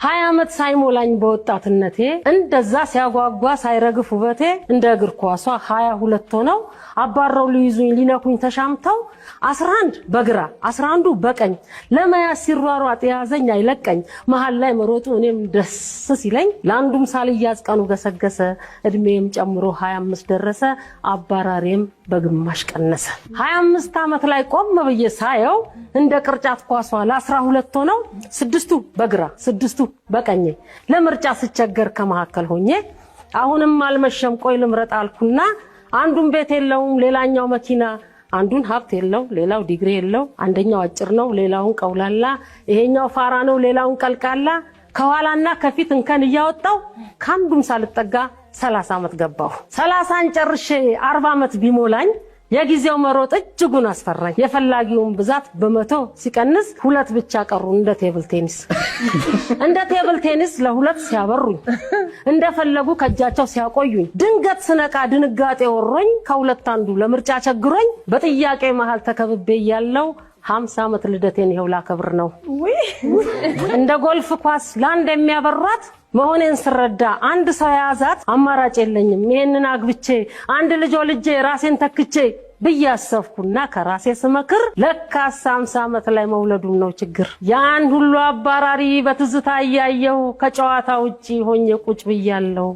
20 ዓመት ሳይሞላኝ በወጣትነቴ እንደዛ ሲያጓጓ ሳይረግፍ ውበቴ እንደ እግር ኳሷ 22 ሆነው አባረው ሊይዙኝ ሊነኩኝ ተሻምተው 11 በግራ 11 በቀኝ ለመያዝ ሲሯሯጥ ያዘኝ አይለቀኝ መሃል ላይ መሮጡ እኔም ደስ ሲለኝ ለአንዱም ሳልያዝ ቀኑ ገሰገሰ እድሜም ጨምሮ 25 ደረሰ አባራሬም በግማሽ ቀነሰ 25 ዓመት ላይ ቆም ብዬ ሳየው እንደ ቅርጫት ኳሷ ለ12 ሆነው 6ቱ በግራ 6ቱ በቀኝ ለምርጫ ስቸገር ከመሐከል ሆኜ አሁንም አልመሸም ቆይ ልምረጥ አልኩና አንዱን ቤት የለውም ሌላኛው መኪና አንዱን ሀብት የለው ሌላው ዲግሪ የለው አንደኛው አጭር ነው ሌላውን ቀውላላ ይሄኛው ፋራ ነው ሌላውን ቀልቃላ ከኋላና ከፊት እንከን እያወጣው ካንዱም ሳልጠጋ 30 ዓመት ገባው 30ን ጨርሼ 40 ዓመት ቢሞላኝ የጊዜው መሮጥ እጅጉን አስፈራኝ የፈላጊውን ብዛት በመቶ ሲቀንስ ሁለት ብቻ ቀሩ እንደ ቴብል ቴኒስ ለሁለት ሲያበሩኝ እንደፈለጉ ከጃቸው ሲያቆዩኝ ድንገት ስነቃ ድንጋጤ ወሮኝ ከሁለት አንዱ ለምርጫ ቸግሮኝ በጥያቄ መሃል ተከብቤ ያለው 50 ዓመት ልደቴን ይኸው ላከብር ነው እንደ ጎልፍ ኳስ ላንድ የሚያበሯት መሆኔን ስረዳ አንድ ሰው ያዛት አማራጭ የለኝም ይሄንን አግብቼ አንድ ልጅ ወልጄ ራሴን ተክቼ በያሰፍኩና ከራሴ ስመክር ለካስ 50 ዓመት ላይ መውለዱም ነው ችግር ያን ሁሉ አባራሪ በትዝታ ያየው ከጨዋታ ውጪ ሆኜ ቁጭ ብያለሁ